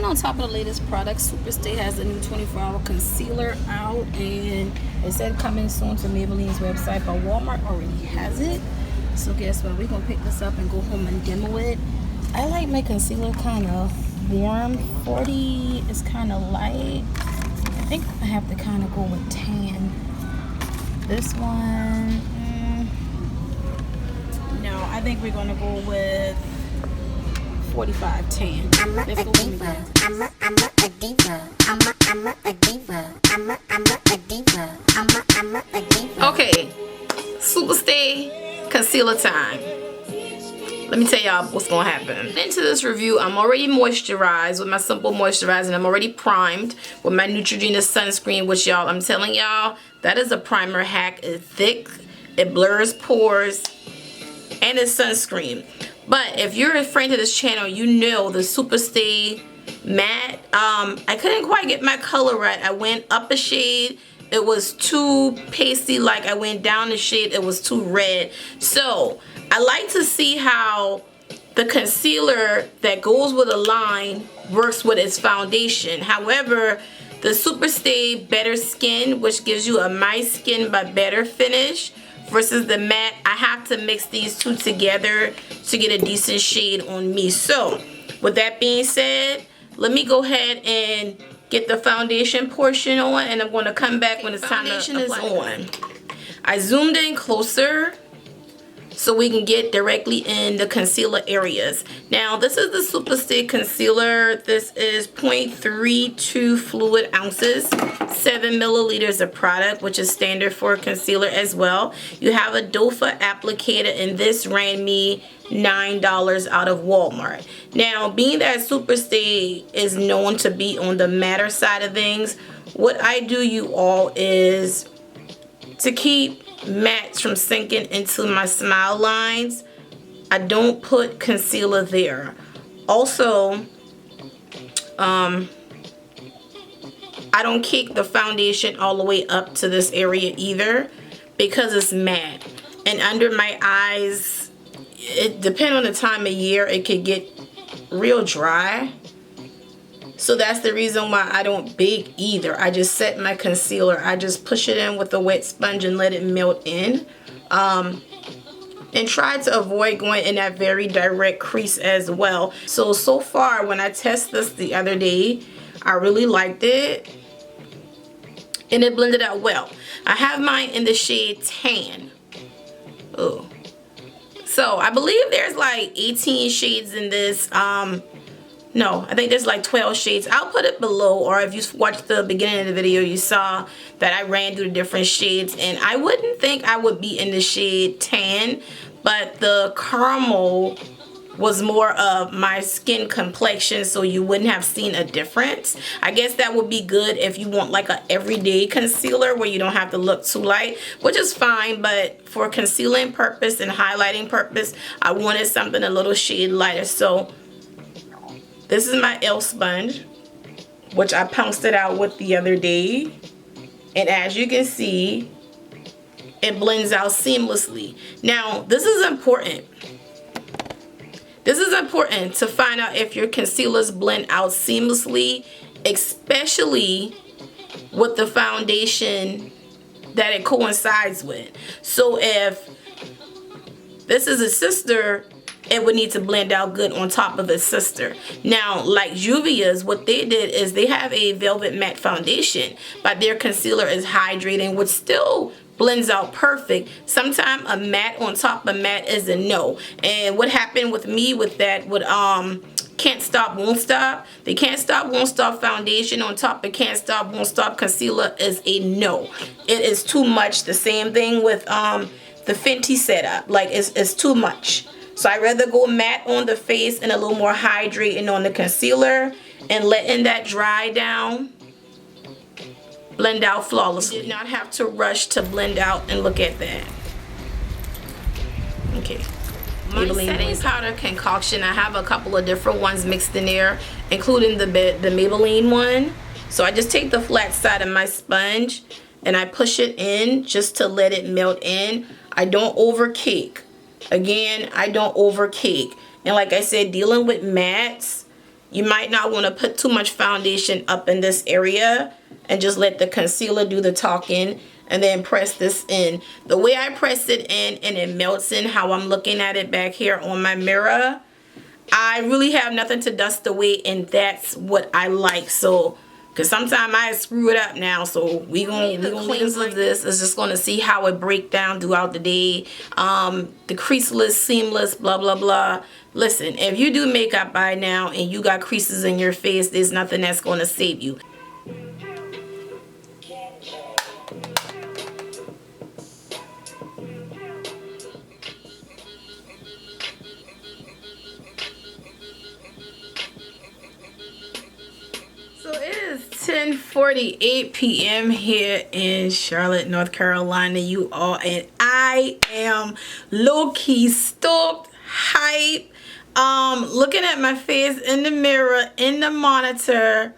on top of the latest products, Superstay has a new 24-hour concealer out, and it said coming soon to Maybelline's website, but Walmart already has it. So guess what? We're gonna pick this up and go home and demo it. I like my concealer kind of warm. 40 is kind of light. I think I have to kind of go with tan. This one, no, I think we're gonna go with 45 tan. I'm a diva. I'm a diva. I'm a diva. I'm a diva. Okay, Superstay concealer time. Let me tell y'all what's gonna happen. Into this review, I'm already moisturized with my Simple Moisturizer, and I'm already primed with my Neutrogena sunscreen, which y'all, I'm telling y'all, that is a primer hack. It's thick, it blurs pores, and it's sunscreen. But if you're a friend of this channel, you know the Superstay matte. I couldn't quite get my color right. I went up a shade. It was too pasty. Like I went down a shade. It was too red. So I like to see how the concealer that goes with a line works with its foundation. However, the Superstay Better Skin, which gives you a My Skin but Better finish, versus the matte, I have to mix these two together to get a decent shade on me. So with that being said, let me go ahead and get the foundation portion on, and I'm going to come back when it's time to apply. Foundation is on. I zoomed in closer so we can get directly in the concealer areas. Now, this is the Superstay concealer. This is 0.32 fluid ounces, 7 milliliters of product, which is standard for a concealer as well. You have a doe-foot applicator, and this ran me $9 out of Walmart. Now, being that Superstay is known to be on the matter side of things, what I do, you all, is to keep mattes from sinking into my smile lines, I don't put concealer there. Also, I don't cake the foundation all the way up to this area either, because it's matte. And under my eyes, it depends on the time of year, it could get real dry. So that's the reason why I don't bake either. I just set my concealer. I just push it in with a wet sponge and let it melt in. And try to avoid going in that very direct crease as well. So far, when I tested this the other day, I really liked it. And it blended out well. I have mine in the shade tan. Oh. So I believe there's like 18 shades in this. No, I think there's like 12 shades. I'll put it below, or if you watched the beginning of the video, you saw that I ran through the different shades, and I wouldn't think I would be in the shade tan, but the caramel was more of my skin complexion, so you wouldn't have seen a difference. I guess that would be good if you want like a everyday concealer where you don't have to look too light, which is fine, but for concealing purpose and highlighting purpose, I wanted something a little shade lighter. So this is my e.l.f. sponge, which I pounced it out with the other day. And as you can see, it blends out seamlessly. Now, this is important. This is important to find out if your concealers blend out seamlessly, especially with the foundation that it coincides with. So if this is a sister, it would need to blend out good on top of its sister. Now, like Juvia's, what they did is they have a velvet matte foundation, but their concealer is hydrating, which still blends out perfect. Sometimes a matte on top of matte is a no. And what happened with me with that, with Can't Stop Won't Stop, the Can't Stop Won't Stop foundation on top of Can't Stop Won't Stop concealer is a no. It is too much. The same thing with the Fenty setup. Like, it's too much. So I'd rather go matte on the face and a little more hydrating on the concealer, and letting that dry down, blend out flawlessly. Did not have to rush to blend out, and look at that. Okay. My setting powder concoction, I have a couple of different ones mixed in there, including the Maybelline one. So I just take the flat side of my sponge and I push it in just to let it melt in. I don't over cake. Again, I don't over cake. And like I said, dealing with mattes, You might not want to put too much foundation up in this area and just let the concealer do the talking and then press this in. The way I press it in and it melts in, how I'm looking at it back here on my mirror, I really have nothing to dust away, and that's what I like. So, because sometimes I screw it up now, so we gonna cleanse of this. Is just gonna see how it break down throughout the day. The creaseless, seamless, blah blah blah. Listen, if you do makeup by now and you got creases in your face, there's nothing that's gonna save you. So it is 10:48 p.m. here in Charlotte, North Carolina, you all, and I am low-key stoked, hype, looking at my face in the mirror, in the monitor.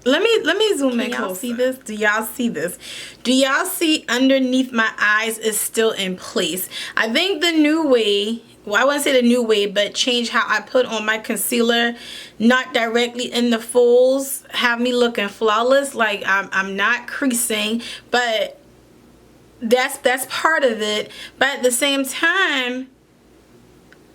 Let me zoom in. Y'all see this? Do y'all see this? Do y'all see underneath my eyes is still in place? I think the new way, well, I wouldn't say the new way, but change how I put on my concealer, not directly in the folds, have me looking flawless, like I'm not creasing, but that's part of it. But at the same time,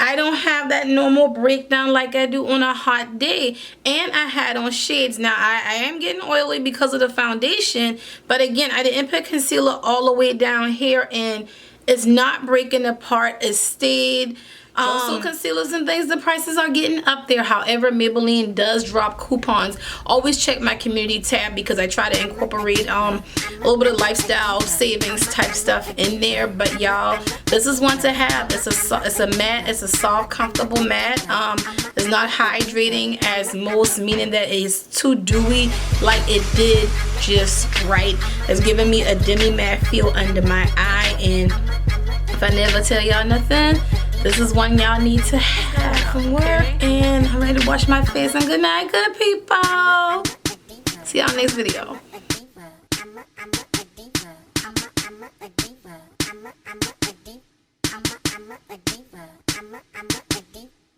I don't have that normal breakdown like I do on a hot day. And I had on shades. Now, I am getting oily because of the foundation. But again, I didn't put concealer all the way down here. And it's not breaking apart. It stayed. Also, concealers and things, the prices are getting up there. However, Maybelline does drop coupons. Always check my community tab because I try to incorporate a little bit of lifestyle savings type stuff in there. But y'all, this is one to have. It's a matte. It's a soft, comfortable matte. It's not hydrating as most, meaning that it's too dewy. Like it did just right. It's giving me a demi matte feel under my eye. And if I never tell y'all nothing, this is one y'all need to have from work. And I'm ready to wash my face. And good night, good people. See y'all next video.